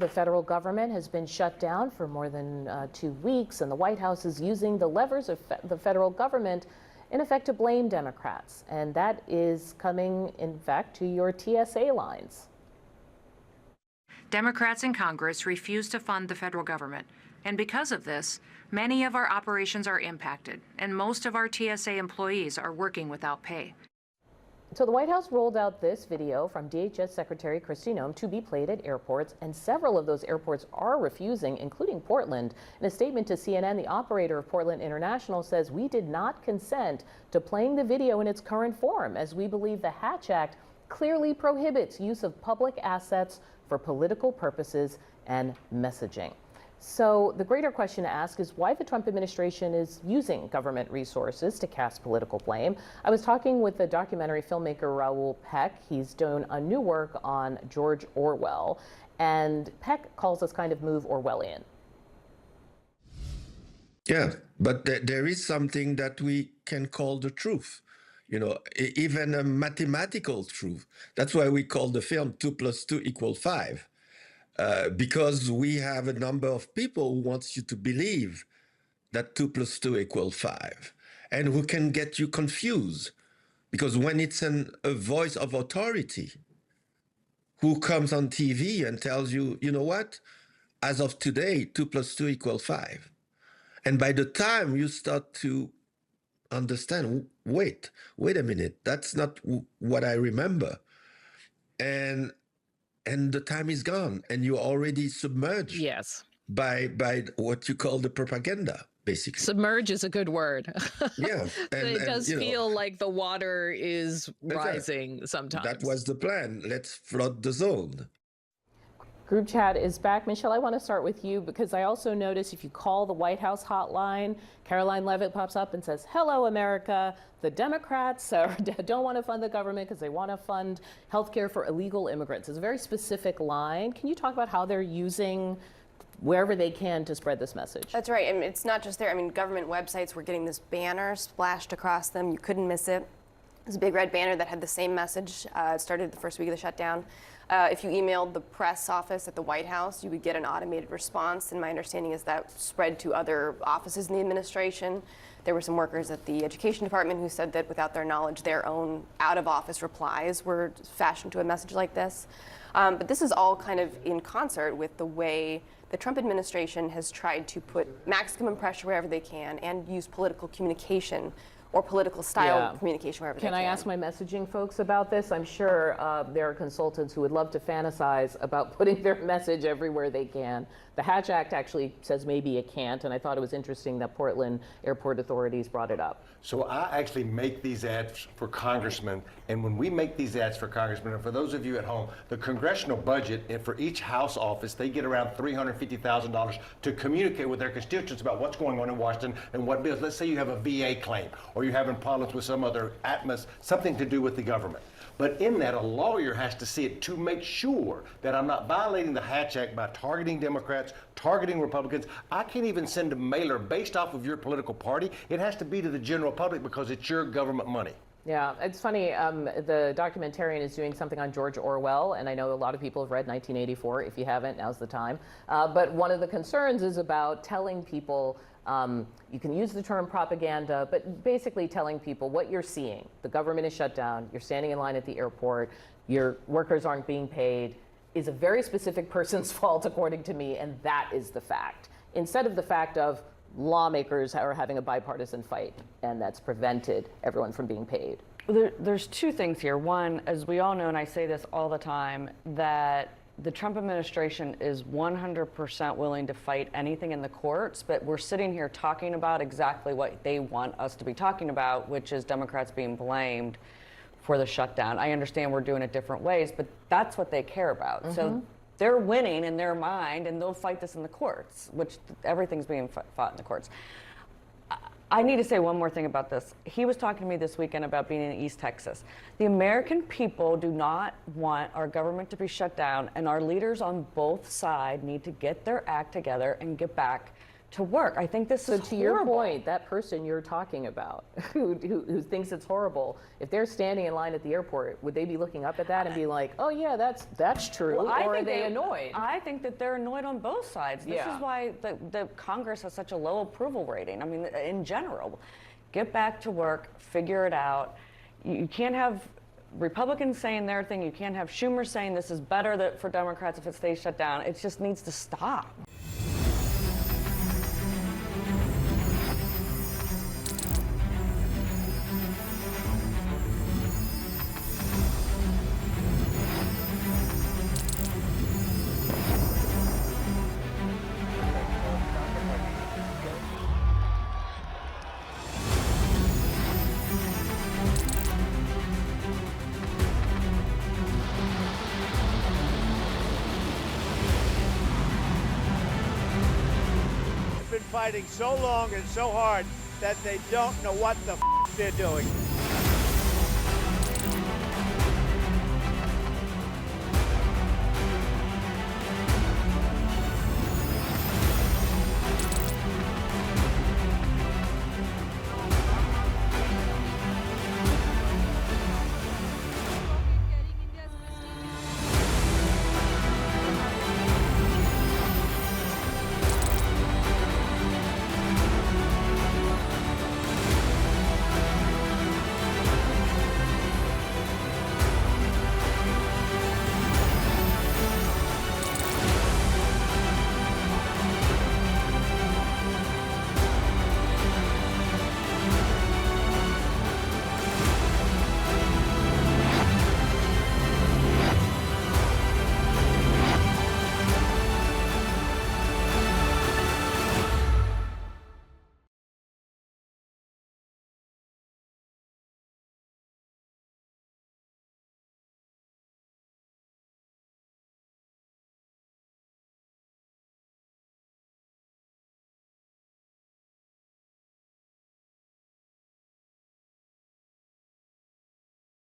The federal government has been shut down for more than 2 weeks, and the White House is using the levers of the federal government, in effect, to blame Democrats. And that is coming, in fact, to your TSA lines. Democrats in Congress refuse to fund the federal government. And because of this, many of our operations are impacted, and most of our TSA employees are working without pay. So the White House rolled out this video from DHS Secretary Kristi Noem to be played at airports, and several of those airports are refusing, including Portland. In a statement to CNN, the operator of Portland International says, "We did not consent to playing the video in its current form, as we believe the Hatch Act clearly prohibits use of public assets for political purposes and messaging." So the greater question to ask is why the Trump administration is using government resources to cast political blame. I was talking with the documentary filmmaker Raoul Peck. He's doing a new work on George Orwell, and Peck calls this kind of move Orwellian. Yeah, but there is something that we can call the truth, even a mathematical truth. That's why we call the film 2 + 2 = 5. Because we have a number of people who wants you to believe that 2 + 2 = 5, and who can get you confused. Because when it's a voice of authority who comes on TV and tells you, you know what, as of today, 2 + 2 = 5. And by the time you start to understand, wait a minute, that's not what I remember. And the time is gone, and you're already submerged. Yes. By what you call the propaganda, basically. Submerge is a good word. Yeah. It does feel like the water is rising sometimes. That was the plan. Let's flood the zone. Group chat is back. Michelle, I want to start with you because I also notice if you call the White House hotline, Caroline Leavitt pops up and says, "Hello, America. The Democrats don't want to fund the government because they want to fund health care for illegal immigrants." It's a very specific line. Can you talk about how they're using wherever they can to spread this message? That's right. And it's not just there. I mean, government websites were getting this banner splashed across them. You couldn't miss it. It was a big red banner that had the same message. It started the first week of the shutdown. If you emailed the press office at the White House, you would get an automated response. And my understanding is that spread to other offices in the administration. There were some workers at the Education Department who said that without their knowledge, their own out-of-office replies were fashioned to a message like this. But this is all kind of in concert with the way the Trump administration has tried to put maximum pressure wherever they can and use political communication or political style communication wherever they can. Can I ask my messaging folks about this? I'm sure there are consultants who would love to fantasize about putting their message everywhere they can. The Hatch Act actually says maybe it can't, and I thought it was interesting that Portland airport authorities brought it up. So I actually make these ads for congressmen, and when we make these ads for congressmen, and for those of you at home, the congressional budget, and for each House office, they get around $350,000 to communicate with their constituents about what's going on in Washington and what bills. Let's say you have a VA claim, or you're having problems with some other something to do with the government. But in that, a lawyer has to see it to make sure that I'm not violating the Hatch Act by targeting Democrats, targeting Republicans. I can't even send a mailer based off of your political party. It has to be to the general public because it's your government money. Yeah, it's funny. The documentarian is doing something on George Orwell, and I know a lot of people have read 1984. If you haven't, now's the time. But one of the concerns is about telling people, you can use the term propaganda, but basically telling people what you're seeing. The government is shut down. You're standing in line at the airport. Your workers aren't being paid. Is a very specific person's fault, according to me, and that is the fact. Instead of the fact of lawmakers are having a bipartisan fight, and that's prevented everyone from being paid. There's two things here. One, as we all know, and I say this all the time, that the Trump administration is 100% willing to fight anything in the courts, but we're sitting here talking about exactly what they want us to be talking about, which is Democrats being blamed for the shutdown. I understand we're doing it different ways, but that's what they care about. Mm-hmm. So they're winning in their mind, and they'll fight this in the courts, which everything's being fought in the courts. I need to say one more thing about this. He was talking to me this weekend about being in East Texas. The American people do not want our government to be shut down, and our leaders on both sides need to get their act together and get back to work. I think this So is to your horrible. point, that person you're talking about who thinks it's horrible, if they're standing in line at the airport, would they be looking up at that and be like, oh yeah, that's true, Well, I or are think they annoyed? I think that they're annoyed on both sides. This Yeah. is why the Congress has such a low approval rating. I mean, in general, get back to work, figure it out. You can't have Republicans saying their thing. You can't have Schumer saying this is better for Democrats if it stays shut down. It just needs to stop. Been fighting so long and so hard that they don't know what the they're doing.